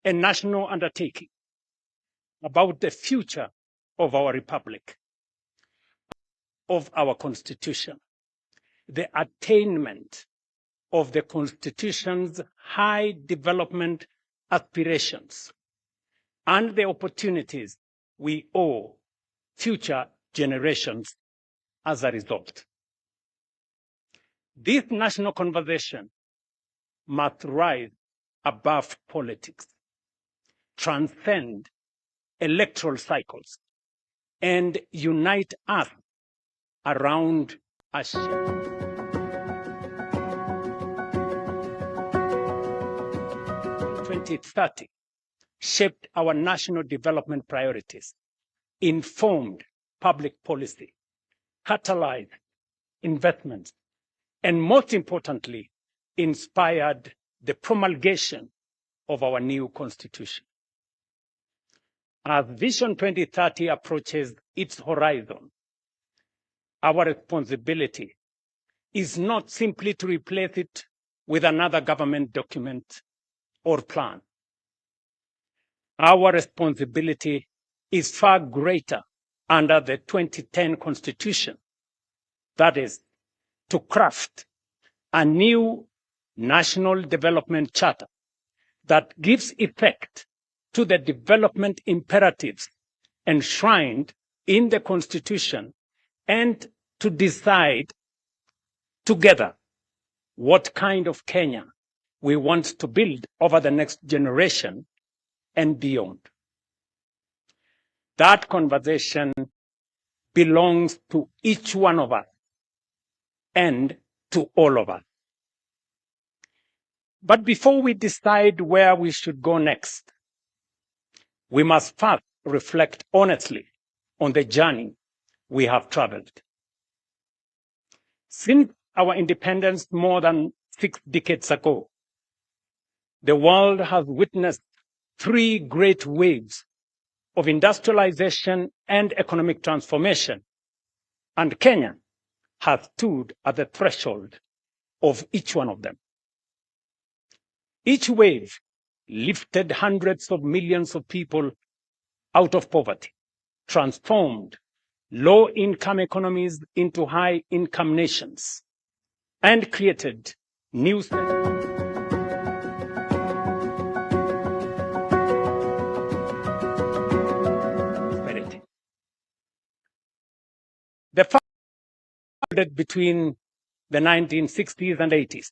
a national undertaking about the future of our republic, of our constitution, the attainment of the constitution's high development aspirations, and the opportunities we owe future generations as a result. This national conversation must rise above politics, transcend electoral cycles, and unite us around a shared 2030 shaped our national development priorities, informed public policy, catalyzed investments, and most importantly, inspired the promulgation of our new constitution. As Vision 2030 approaches its horizon, our responsibility is not simply to replace it with another government document or plan. Our responsibility is far greater under the 2010 Constitution. That is, to craft a new national development charter that gives effect to the development imperatives enshrined in the Constitution, and to decide together what kind of Kenya we want to build over the next generation and beyond. That conversation belongs to each one of us and to all of us. But before we decide where we should go next, we must first reflect honestly on the journey we have traveled. Since our independence more than 6 decades ago, the world has witnessed 3 great waves of industrialization and economic transformation, and Kenya has stood at the threshold of each one of them. Each wave lifted hundreds of millions of people out of poverty, transformed low-income economies into high-income nations, and created new prosperity. The fight between the 1960s and 80s.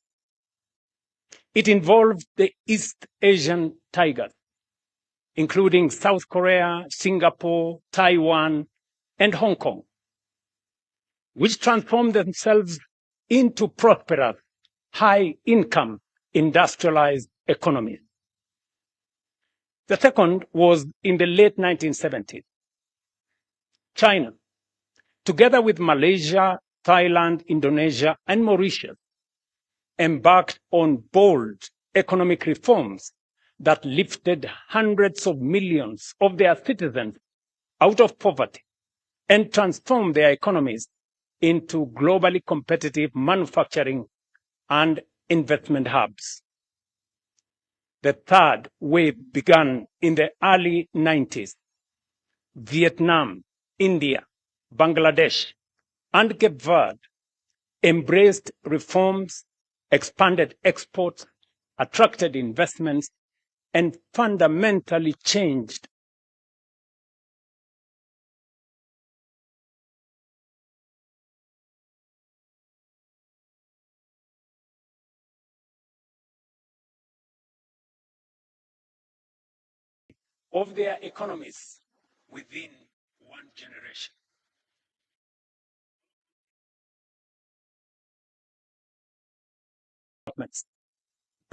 It involved the East Asian tigers, including South Korea, Singapore, Taiwan, and Hong Kong, which transformed themselves into prosperous, high-income, industrialized economies. The second was in the late 1970s. China, together with Malaysia, Thailand, Indonesia, and Mauritius, embarked on bold economic reforms that lifted hundreds of millions of their citizens out of poverty and transformed their economies into globally competitive manufacturing and investment hubs. The third wave began in the early 90s. Vietnam, India, Bangladesh, and Cape Verde embraced reforms, expanded exports, attracted investments, and fundamentally changed of their economies within one generation.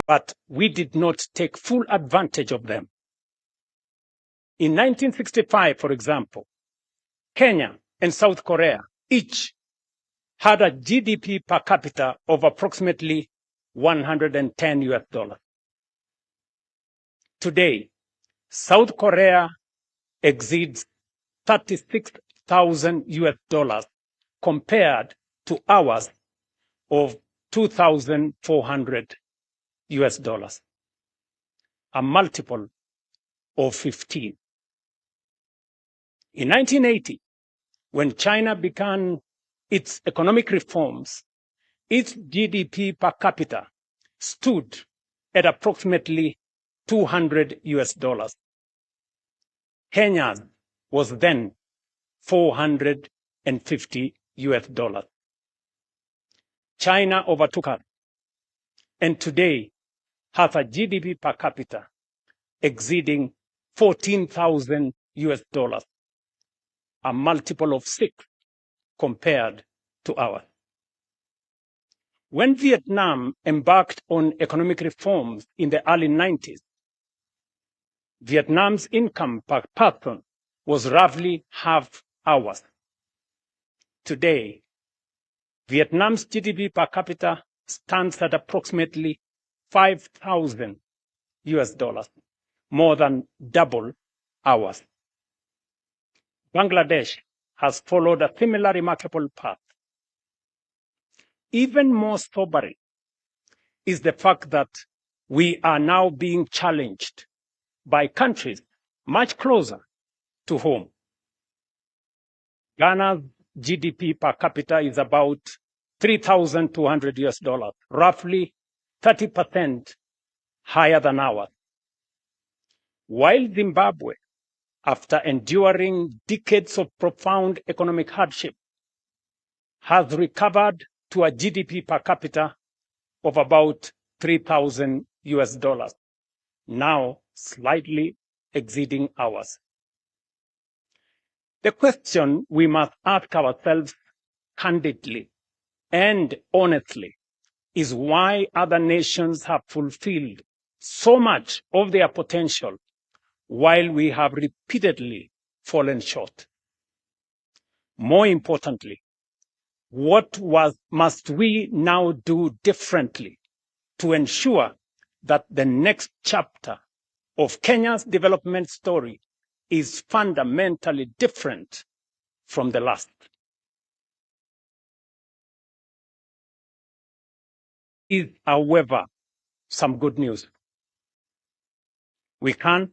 But we did not take full advantage of them. In 1965, for example, Kenya and South Korea each had a GDP per capita of approximately $110. Today, South Korea exceeds $36,000 compared to ours of $2,400, a multiple of 15. In 1980, when China began its economic reforms, its GDP per capita stood at approximately $200. Kenya's was then $450. China overtook us, and today has a GDP per capita exceeding $14,000, a multiple of 6 compared to ours. When Vietnam embarked on economic reforms in the early 90s, Vietnam's income per person was roughly half ours. Today, Vietnam's GDP per capita stands at approximately $5,000, more than double ours. Bangladesh has followed a similar remarkable path. Even more sobering is the fact that we are now being challenged by countries much closer to home. Ghana's GDP per capita is about $3,200, roughly 30% higher than ours. While Zimbabwe, after enduring decades of profound economic hardship, has recovered to a GDP per capita of about $3,000, now slightly exceeding ours. The question we must ask ourselves candidly and honestly is why other nations have fulfilled so much of their potential while we have repeatedly fallen short. More importantly, what must we now do differently to ensure that the next chapter of Kenya's development story is fundamentally different from the last? Is, however, some good news. We can,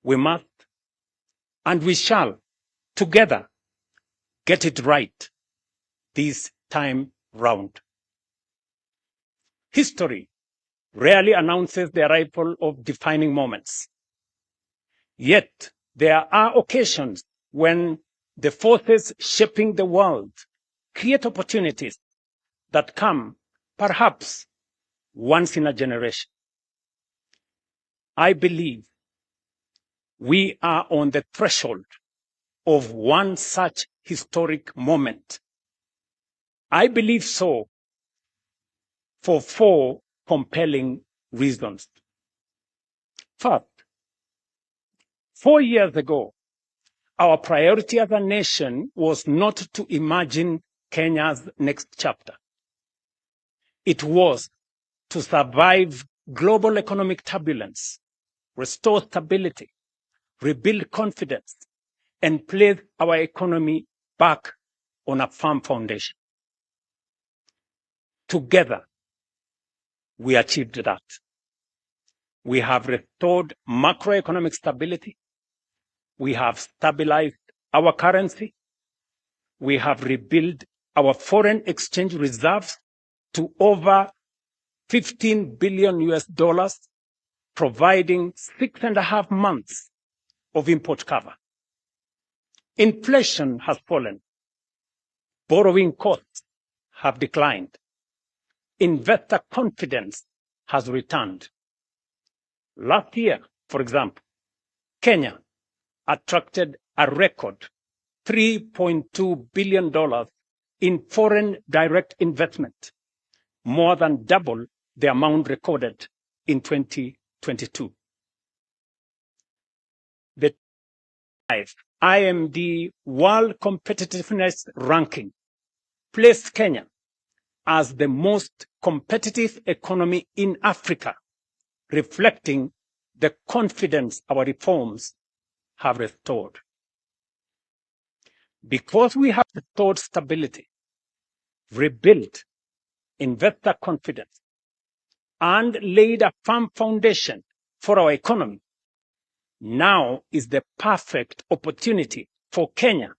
we must, and we shall together get it right this time round. History rarely announces the arrival of defining moments. Yet there are occasions when the forces shaping the world create opportunities that come perhaps once in a generation. I believe we are on the threshold of one such historic moment. I believe so for 4 compelling reasons. First, 4 years ago, our priority as a nation was not to imagine Kenya's next chapter. It was to survive global economic turbulence, restore stability, rebuild confidence, and place our economy back on a firm foundation. Together, we achieved that. We have restored macroeconomic stability. We have stabilized our currency. We have rebuilt our foreign exchange reserves to over $15 billion, providing 6.5 months of import cover. Inflation has fallen. Borrowing costs have declined. Investor confidence has returned. Last year, for example, Kenya attracted a record $3.2 billion in foreign direct investment, more than double the amount recorded in 2022. The IMD World Competitiveness Ranking placed Kenya as the most competitive economy in Africa, reflecting the confidence our reforms have restored. Because we have restored stability, rebuilt investor confidence, and laid a firm foundation for our economy, now is the perfect opportunity for Kenya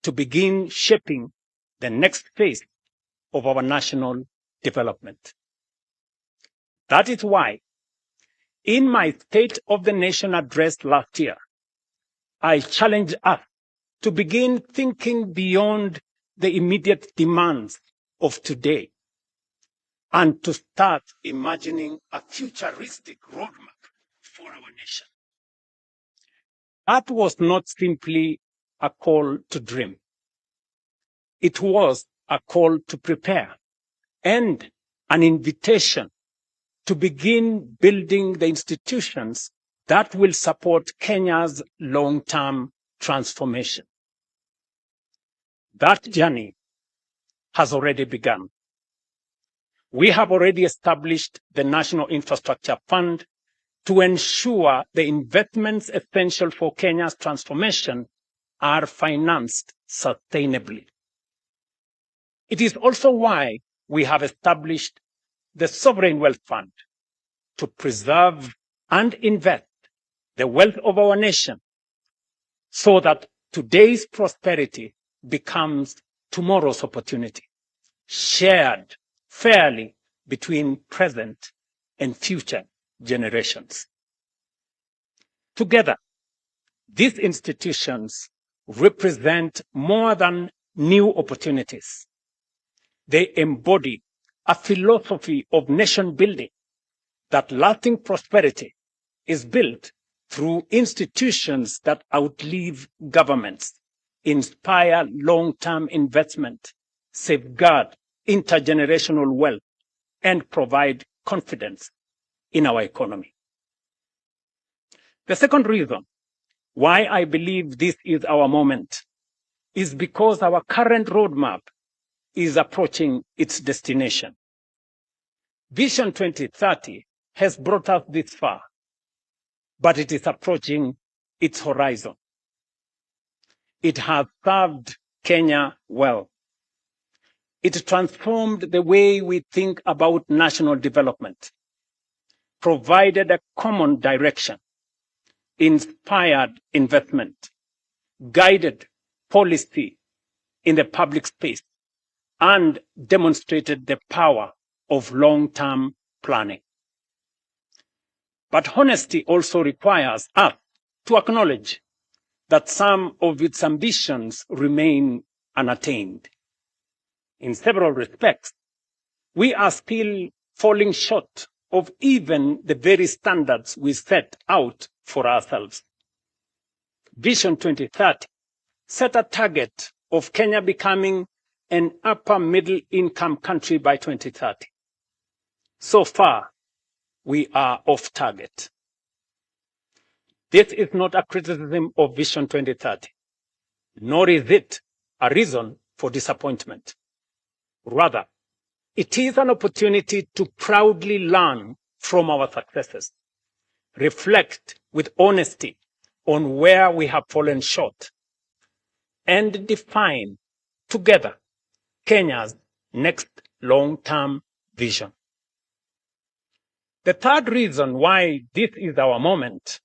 to begin shaping the next phase of our national development. That is why, in my State of the Nation address last year, I challenged us to begin thinking beyond the immediate demands of today and to start imagining a futuristic roadmap for our nation. That was not simply a call to dream. It was a call to prepare and an invitation to begin building the institutions that will support Kenya's long-term transformation. That journey has already begun. We have already established the National Infrastructure Fund to ensure the investments essential for Kenya's transformation are financed sustainably. It is also why we have established the Sovereign Wealth Fund to preserve and invest the wealth of our nation so that today's prosperity becomes tomorrow's opportunity, shared fairly between present and future generations. Together, these institutions represent more than new opportunities. They embody a philosophy of nation building that lasting prosperity is built through institutions that outlive governments, inspire long-term investment, safeguard intergenerational wealth, and provide confidence in our economy. The second reason why I believe this is our moment is because our current roadmap is approaching its destination. Vision 2030 has brought us this far, but it is approaching its horizon. It has served Kenya well. It transformed the way we think about national development, provided a common direction, inspired investment, guided policy in the public space, and demonstrated the power of long-term planning. But honesty also requires us to acknowledge that some of its ambitions remain unattained. In several respects, we are still falling short of even the very standards we set out for ourselves. Vision 2030 set a target of Kenya becoming an upper middle income country by 2030. So far, we are off target. This is not a criticism of Vision 2030, nor is it a reason for disappointment. Rather, it is an opportunity to proudly learn from our successes, reflect with honesty on where we have fallen short, and define together Kenya's next long-term vision. The third reason why this is our moment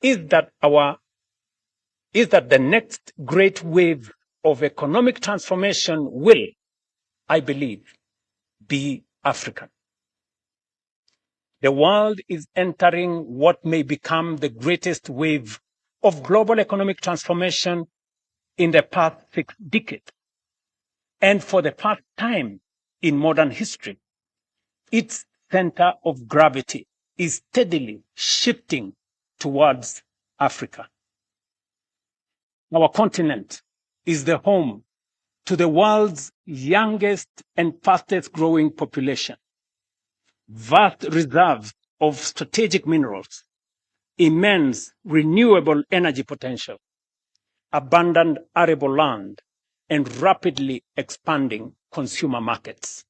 is that the next great wave of economic transformation will, I believe, be African. The world is entering what may become the greatest wave of global economic transformation in the past 6 decades. And for the first time in modern history, its center of gravity is steadily shifting towards Africa. Our continent is the home to the world's youngest and fastest growing population, vast reserves of strategic minerals, immense renewable energy potential, abundant arable land, and rapidly expanding consumer markets.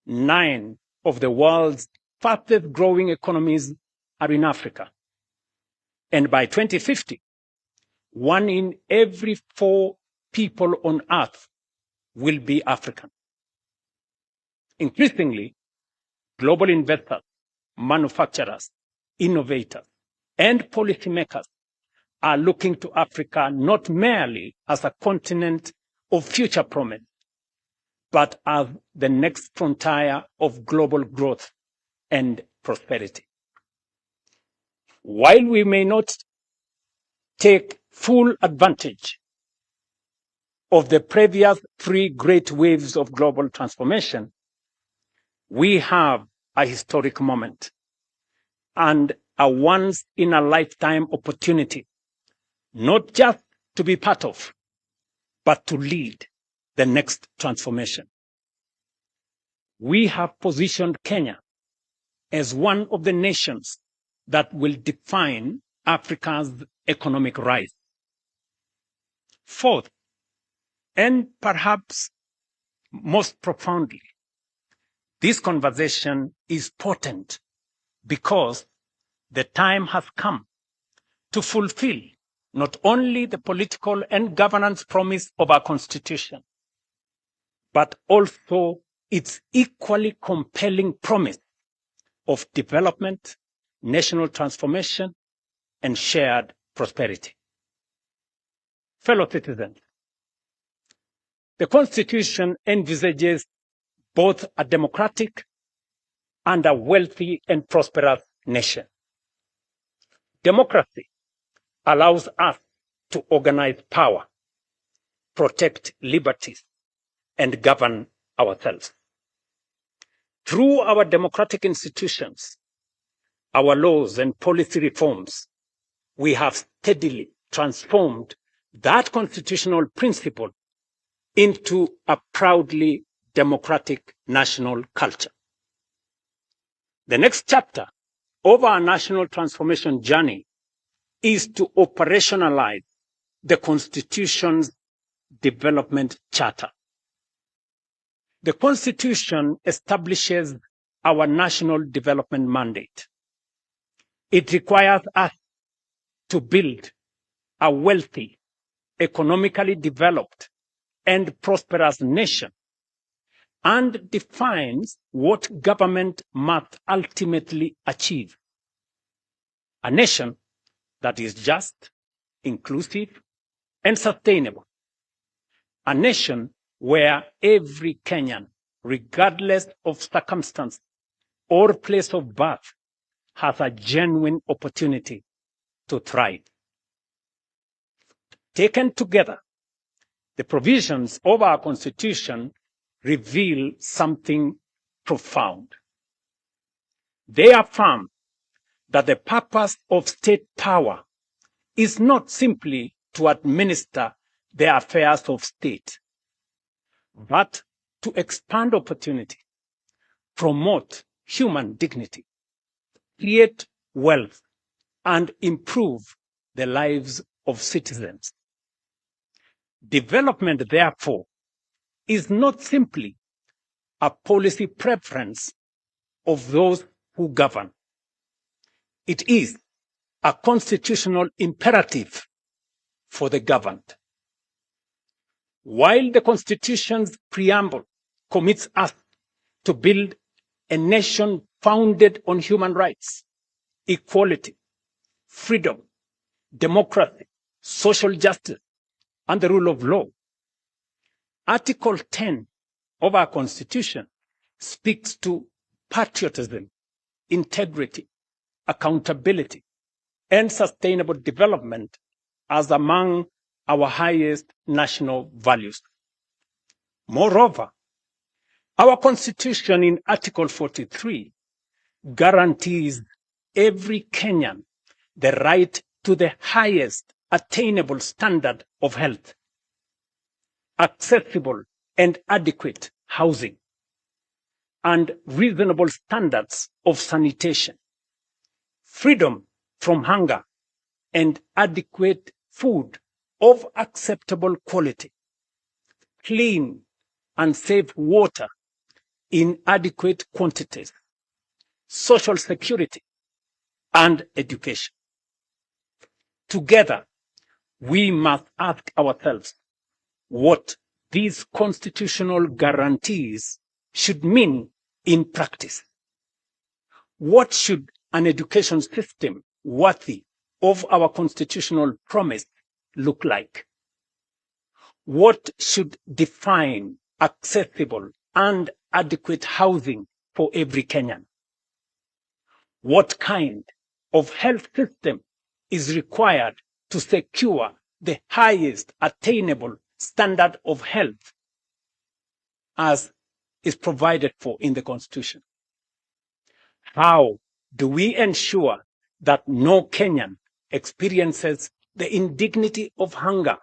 9 of the world's fastest growing economies are in Africa. And by 2050, 1 in every 4 people on Earth will be African. Increasingly, global investors, manufacturers, innovators, and policymakers are looking to Africa not merely as a continent of future promise, but as the next frontier of global growth and prosperity. While we may not take full advantage of the previous three great waves of global transformation, we have a historic moment and a once-in-a-lifetime opportunity, not just to be part of, but to lead the next transformation. We have positioned Kenya as one of the nations that will define Africa's economic rise. Fourth, and perhaps most profoundly, this conversation is potent because the time has come to fulfill not only the political and governance promise of our Constitution, but also its equally compelling promise of development, national transformation, and shared prosperity. Fellow citizens, the Constitution envisages both a democratic and a wealthy and prosperous nation. Democracy allows us to organize power, protect liberties, and govern ourselves. Through our democratic institutions, our laws and policy reforms, we have steadily transformed that constitutional principle into a proudly democratic national culture. The next chapter of our national transformation journey is to operationalize the Constitution's development charter. The Constitution establishes our national development mandate. It requires us to build a wealthy, economically developed, and prosperous nation, and defines what government must ultimately achieve. A nation that is just, inclusive, and sustainable. A nation where every Kenyan, regardless of circumstance or place of birth, has a genuine opportunity to thrive. Taken together, the provisions of our Constitution reveal something profound. They affirm that the purpose of state power is not simply to administer the affairs of state, but to expand opportunity, promote human dignity, create wealth, and improve the lives of citizens. Development, therefore, is not simply a policy preference of those who govern. It is a constitutional imperative for the governed. While the Constitution's preamble commits us to build a nation founded on human rights, equality, freedom, democracy, social justice, and the rule of law, Article 10 of our Constitution speaks to patriotism, integrity, accountability, and sustainable development as among our highest national values. Moreover, our Constitution in Article 43 guarantees every Kenyan the right to the highest attainable standard of health, accessible and adequate housing, and reasonable standards of sanitation, freedom from hunger, and adequate food of acceptable quality, clean and safe water in adequate quantities, social security, and education. Together, we must ask ourselves what these constitutional guarantees should mean in practice. What should an education system worthy of our constitutional promise look like? What should define accessible and adequate housing for every Kenyan? What kind of health system is required to secure the highest attainable standard of health as is provided for in the Constitution? How do we ensure that no Kenyan experiences the indignity of hunger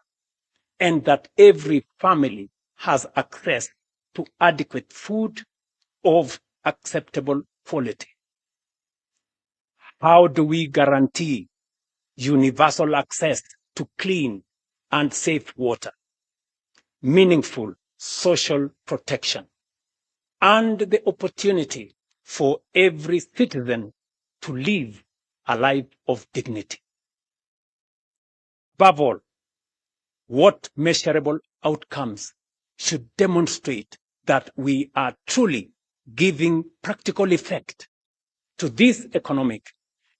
and that every family has access to adequate food of acceptable quality? How do we guarantee universal access to clean and safe water, meaningful social protection, and the opportunity for every citizen to live a life of dignity? Above all, what measurable outcomes should demonstrate that we are truly giving practical effect to these economic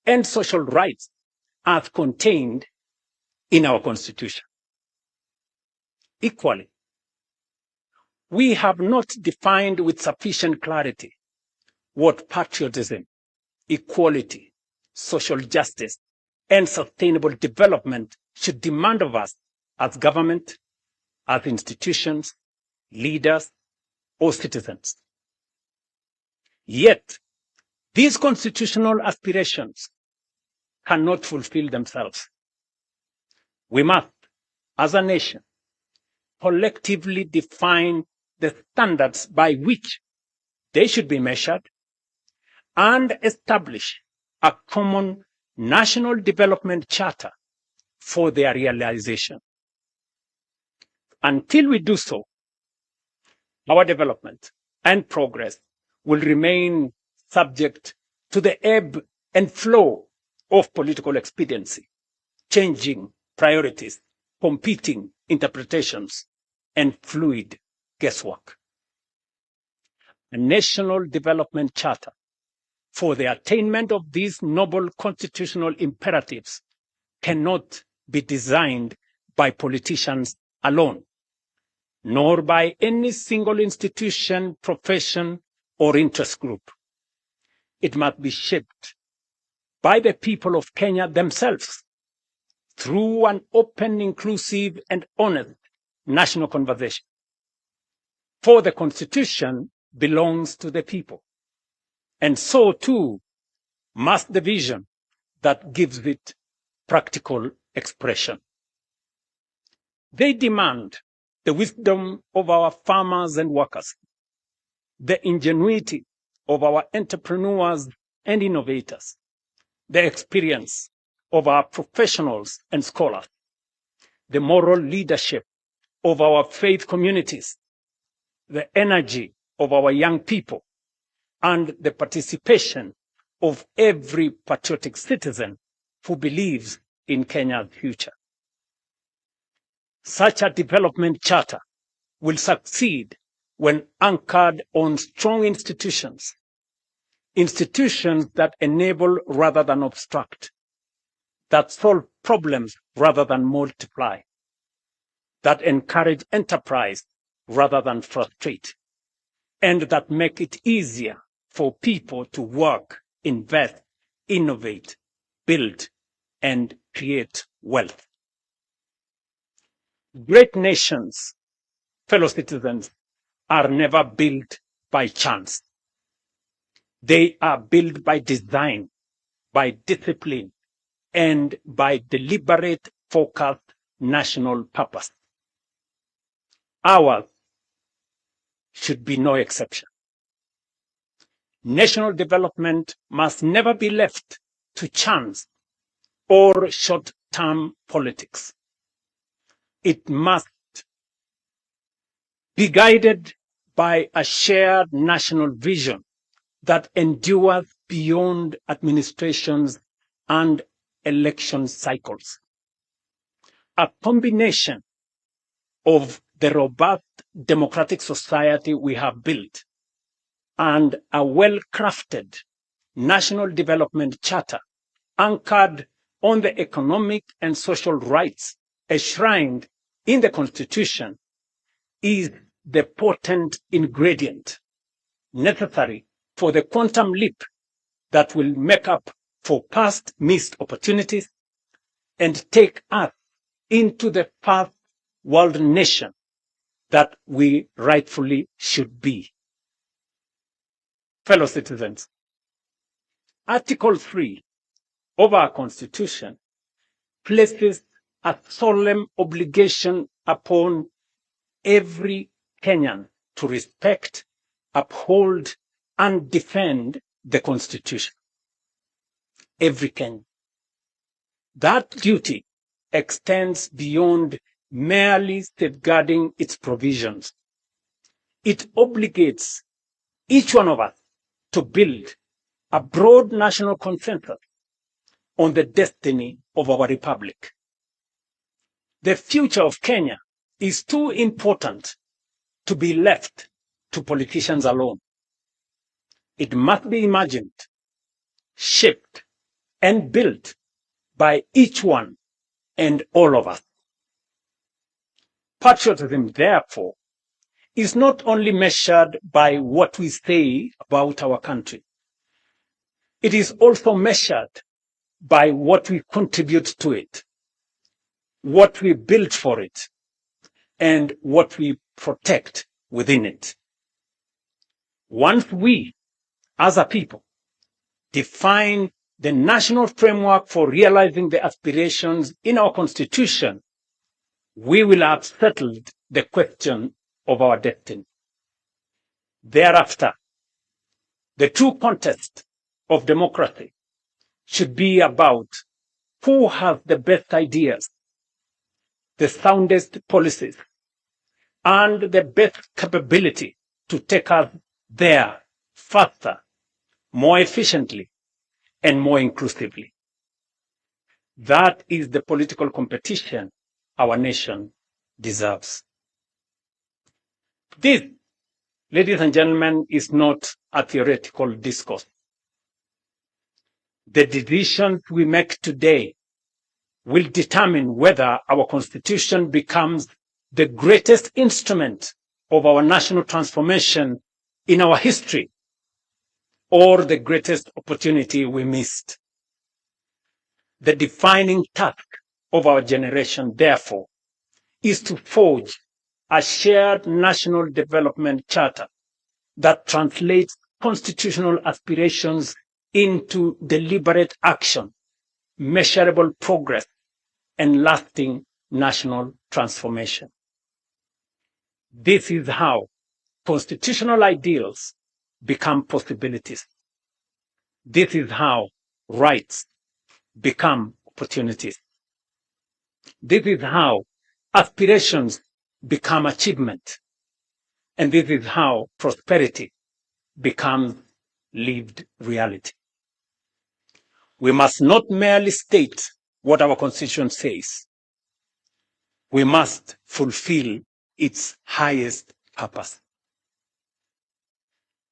and social rights as contained in our Constitution? Equally, we have not defined with sufficient clarity what patriotism, equality, social justice, and sustainable development should demand of us as government, as institutions, leaders, or citizens. Yet, these constitutional aspirations cannot fulfill themselves. We must, as a nation, collectively define the standards by which they should be measured and establish a common national development charter for their realization. Until we do so, our development and progress will remain subject to the ebb and flow of political expediency, changing priorities, competing interpretations, and fluid guesswork. A national development charter for the attainment of these noble constitutional imperatives cannot be designed by politicians alone, nor by any single institution, profession, or interest group. It must be shaped by the people of Kenya themselves through an open, inclusive, and honest national conversation. For the Constitution belongs to the people, and so too must the vision that gives it practical expression. They demand the wisdom of our farmers and workers, the ingenuity of our entrepreneurs and innovators, the experience of our professionals and scholars, the moral leadership of our faith communities, the energy of our young people, and the participation of every patriotic citizen who believes in Kenya's future. Such a development charter will succeed when anchored on strong institutions, institutions that enable rather than obstruct, that solve problems rather than multiply, that encourage enterprise rather than frustrate, and that make it easier for people to work, invest, innovate, build, and create wealth. Great nations, fellow citizens, are never built by chance. They are built by design, by discipline, and by deliberate, focused national purpose. Ours should be no exception. National development must never be left to chance or short-term politics. It must be guided by a shared national vision that endures beyond administrations and election cycles. A combination of the robust democratic society we have built and a well-crafted national development charter anchored on the economic and social rights enshrined in the Constitution is the potent ingredient necessary for the quantum leap that will make up for past missed opportunities and take us into the first world nation that we rightfully should be. Fellow citizens, Article 3 of our Constitution places a solemn obligation upon every Kenyan to respect, uphold, and defend the Constitution. Every Kenyan. That duty extends beyond merely safeguarding its provisions. It obligates each one of us to build a broad national consensus on the destiny of our republic. The future of Kenya is too important to be left to politicians alone. It must be imagined, shaped, and built by each one and all of us. Patriotism, therefore, is not only measured by what we say about our country. It is also measured by what we contribute to it, what we build for it, and what we protect within it. Once we, as a people, define the national framework for realizing the aspirations in our Constitution, we will have settled the question of our destiny. Thereafter, the true contest of democracy should be about who has the best ideas, the soundest policies, and the best capability to take us there faster, more efficiently, and more inclusively. That is the political competition our nation deserves. This, ladies and gentlemen, is not a theoretical discourse. The decisions we make today will determine whether our Constitution becomes the greatest instrument of our national transformation in our history, or the greatest opportunity we missed. The defining task of our generation, therefore, is to forge a shared national development charter that translates constitutional aspirations into deliberate action, measurable progress, and lasting national transformation. This is how constitutional ideals become possibilities. This is how rights become opportunities. This is how aspirations become achievement. And this is how prosperity becomes lived reality. We must not merely state what our Constitution says. We must fulfill its highest purpose.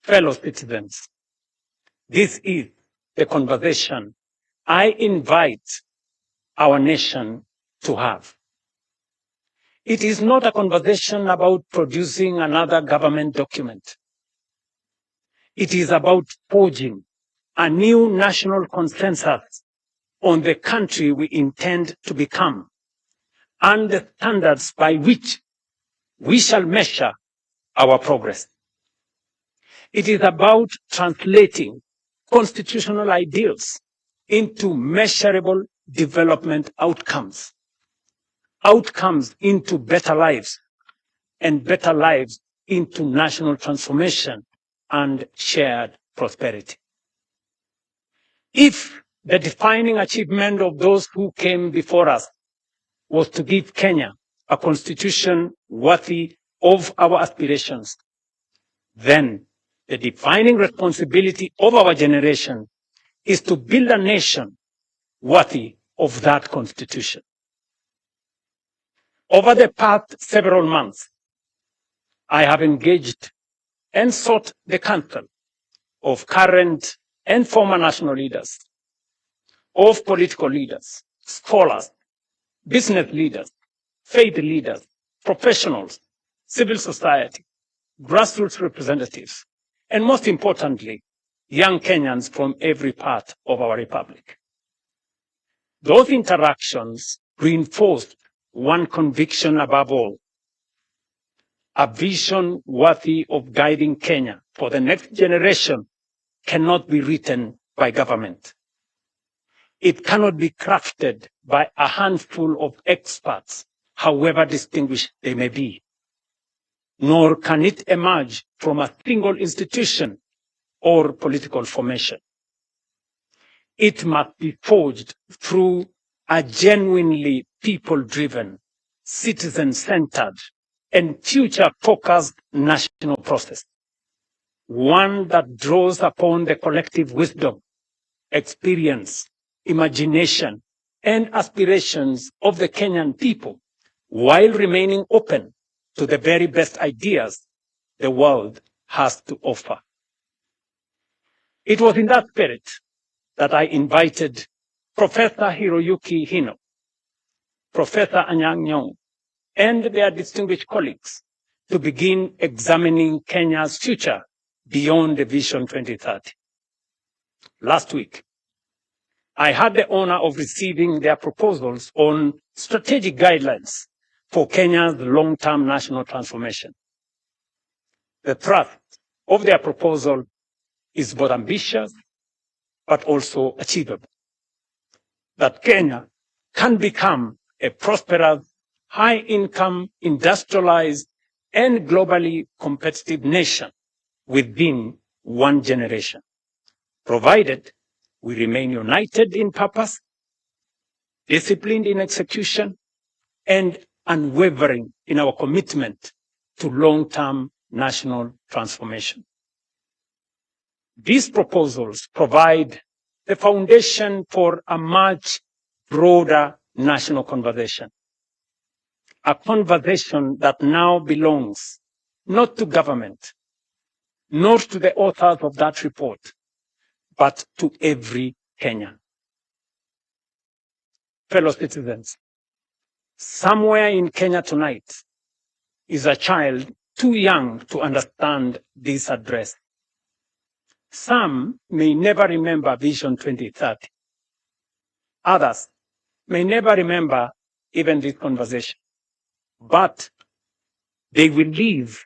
Fellow citizens, this is the conversation I invite our nation to have. It is not a conversation about producing another government document. It is about forging a new national consensus on the country we intend to become and the standards by which we shall measure our progress. It is about translating constitutional ideals into measurable development outcomes, outcomes into better lives, and better lives into national transformation and shared prosperity. If the defining achievement of those who came before us was to give Kenya a constitution worthy of our aspirations, then the defining responsibility of our generation is to build a nation worthy of that constitution. Over the past several months, I have engaged and sought the counsel of current and former national leaders of political leaders, scholars, business leaders, faith leaders, professionals, civil society, grassroots representatives, and most importantly, young Kenyans from every part of our republic. Those interactions reinforced one conviction above all: a vision worthy of guiding Kenya for the next generation cannot be written by government. It cannot be crafted by a handful of experts, however distinguished they may be. Nor can it emerge from a single institution or political formation. It must be forged through a genuinely people-driven, citizen-centered, and future-focused national process. One that draws upon the collective wisdom, experience, imagination, and aspirations of the Kenyan people, while remaining open to the very best ideas the world has to offer. It was in that spirit that I invited Professor Hiroyuki Hino, Professor Anyang' Nyong'o, and their distinguished colleagues to begin examining Kenya's future beyond the Vision 2030. Last week, I had the honor of receiving their proposals on strategic guidelines for Kenya's long-term national transformation. The thrust of their proposal is both ambitious but also achievable. That Kenya can become a prosperous, high-income, industrialized, and globally competitive nation within one generation, provided we remain united in purpose, disciplined in execution, and unwavering in our commitment to long-term national transformation. These proposals provide the foundation for a much broader national conversation, a conversation that now belongs not to government, nor to the authors of that report, but to every Kenyan. Fellow citizens, somewhere in Kenya tonight is a child too young to understand this address. Some may never remember Vision 2030. Others may never remember even this conversation. But they will live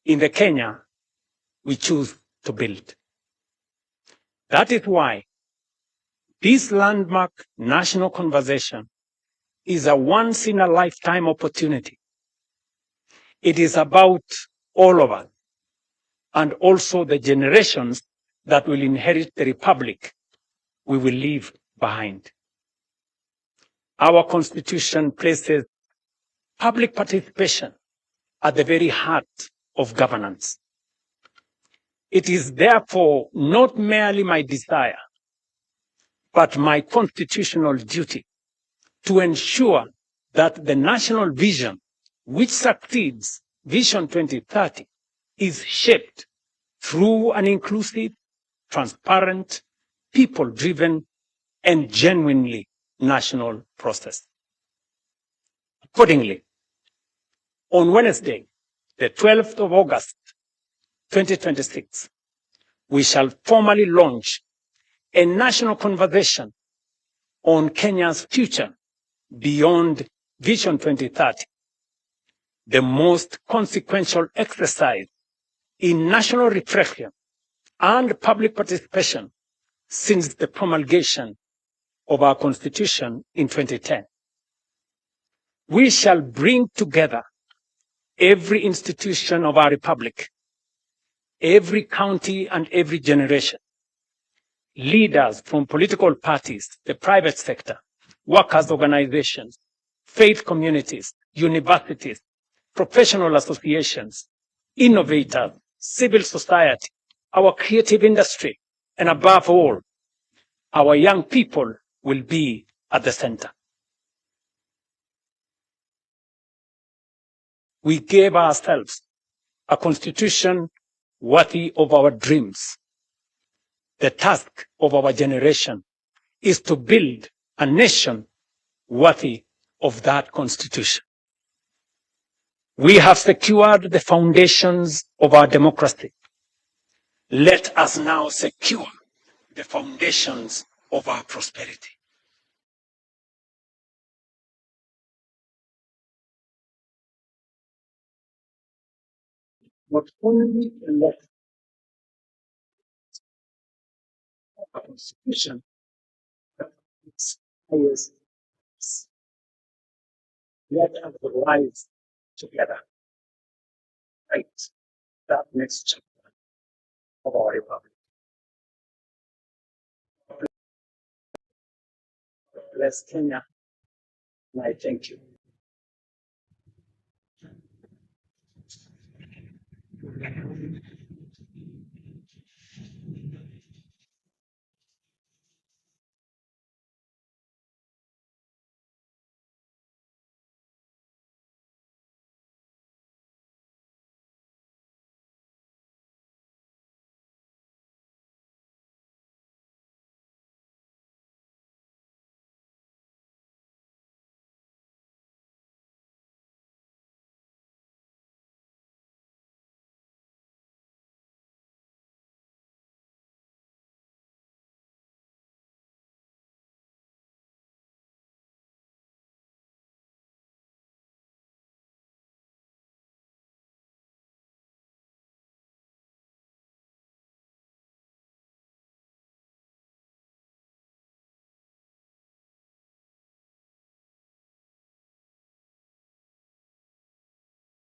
in the Kenya we choose to build. That is why this landmark national conversation is a once-in-a-lifetime opportunity. It is about all of us, and also the generations that will inherit the republic we will leave behind. Our Constitution places public participation at the very heart of governance. It is therefore not merely my desire, but my constitutional duty to ensure that the national vision, which succeeds Vision 2030, is shaped through an inclusive, transparent, people-driven, and genuinely national process. Accordingly, on Wednesday, the 12th of August, 2026, we shall formally launch a national conversation on Kenya's future beyond Vision 2030, the most consequential exercise in national reflection and public participation since the promulgation of our Constitution in 2010. We shall bring together every institution of our republic, every county and every generation, leaders from political parties, the private sector, workers' organizations, faith communities, universities, professional associations, innovators, civil society, our creative industry, and above all, our young people will be at the center. We gave ourselves a constitution worthy of our dreams. The task of our generation is to build a nation worthy of that constitution. We have secured the foundations of our democracy. Let us now secure the foundations of our prosperity. Not only let our constitution, but its highest, let us rise together, right? That next chapter of our republic. Bless Kenya, and I thank you.